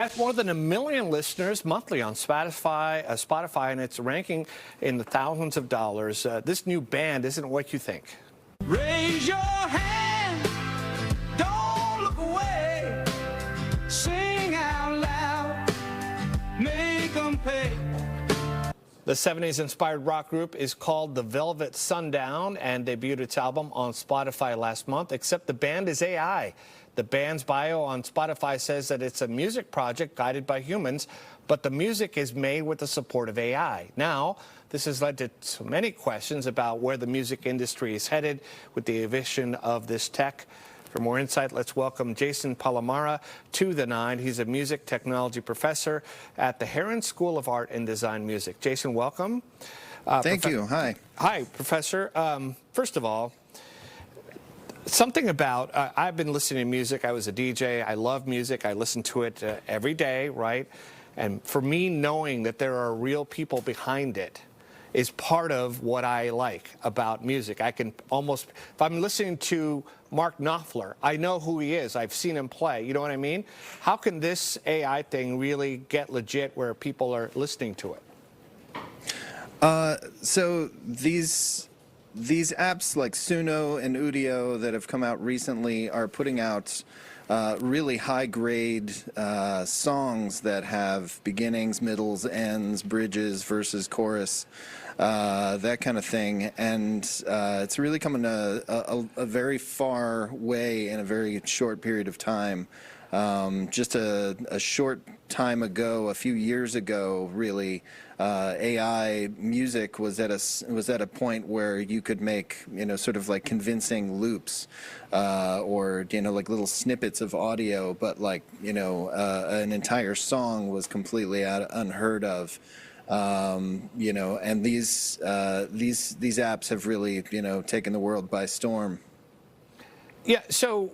Has more than 1 million listeners monthly on Spotify, and it's ranking in the thousands of dollars. This new band isn't what you think. Raise your hand, don't look away, sing out loud, make them pay. The 70s-inspired rock group is called the Velvet Sundown and debuted its album on Spotify last month, except the band is AI. The band's bio on Spotify says that it's a music project guided by humans, but the music is made with the support of AI. Now, this has led to so many questions about where the music industry is headed with the addition of this tech. For more insight, let's welcome Jason Palamara to the Nine. He's a music technology professor at the Herron School of Art and Design Music. Jason, welcome. Thank you. Hi. Hi, Professor. First of all, something about, I've been listening to music. I was a DJ. I love music. I listen to it every day, right? And for me, knowing that there are real people behind it is part of what I like about music. I can almost, if I'm listening to Mark Knopfler, I know who he is. I've seen him play. You know what I mean? How can this AI thing really get legit where people are listening to it? So these apps like Suno and Udio that have come out recently are putting out really high-grade songs that have beginnings, middles, ends, bridges, verses, chorus, that kind of thing. And it's really coming a very far way in a very short period of time. Just a short time ago, a few years ago, really, AI music was at a point where you could make, sort of like convincing loops, or like little snippets of audio, but like an entire song was completely unheard of. And these apps have really taken the world by storm. Yeah. So,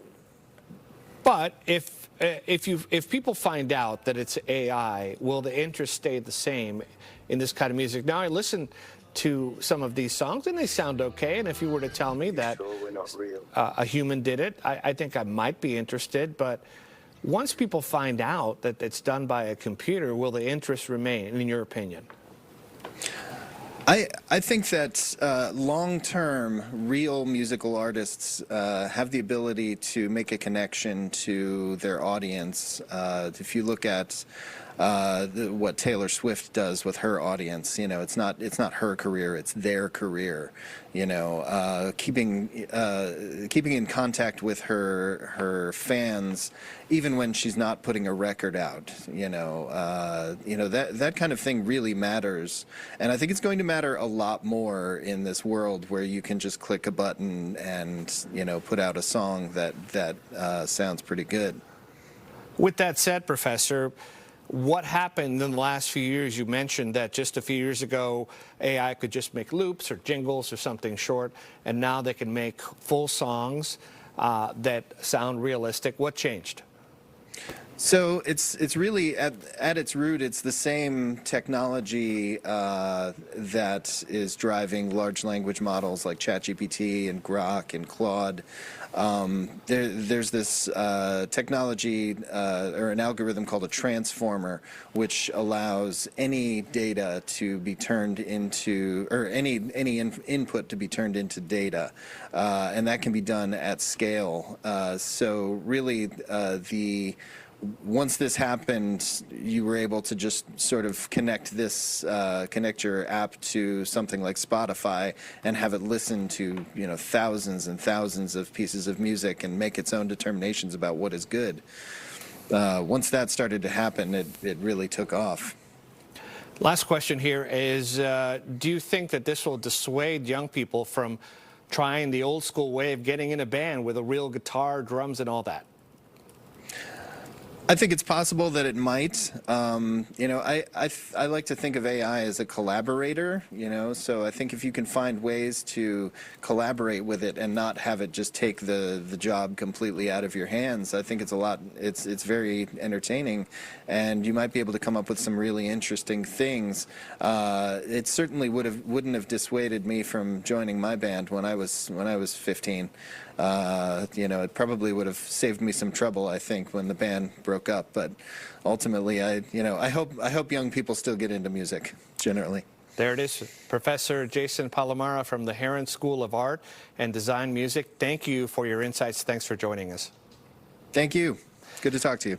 but if people find out that it's AI, will the interest stay the same in this kind of music? Now, I listen to some of these songs and they sound okay, and if you were to tell me that a human did it, I think I might be interested. But once people find out that it's done by a computer, will the interest remain, in your opinion? I think that long-term, real musical artists have the ability to make a connection to their audience. If you look at what Taylor Swift does with her audience, it's not her career, it's their career. Keeping in contact with her fans, even when she's not putting a record out. That kind of thing really matters, and I think it's going to matter a lot more in this world where you can just click a button and put out a song that sounds pretty good. With that said, Professor, what happened in the last few years? You mentioned that just a few years ago, AI could just make loops or jingles or something short, and now they can make full songs that sound realistic. What changed? So it's really at its root, it's the same technology that is driving large language models like ChatGPT and Grok and Claude. There's this technology or an algorithm called a transformer, which allows any data to be turned into, or any input to be turned into data, and that can be done at scale. So really, once this happened, you were able to just sort of connect your app to something like Spotify and have it listen to thousands and thousands of pieces of music and make its own determinations about what is good. Once that started to happen, it really took off. Last question here is, do you think that this will dissuade young people from trying the old school way of getting in a band with a real guitar, drums, and all that? I think it's possible that it might. I like to think of AI as a collaborator, so I think if you can find ways to collaborate with it and not have it just take the job completely out of your hands, I think it's very entertaining, and you might be able to come up with some really interesting things. It certainly wouldn't have dissuaded me from joining my band when I was 15. It probably would have saved me some trouble, I think, when the band broke up. But ultimately, I hope young people still get into music generally. There it is, Professor Jason Palamara from the Herron School of Art and Design Music. Thank you for your insights. Thanks for joining us. Thank you. Good to talk to you.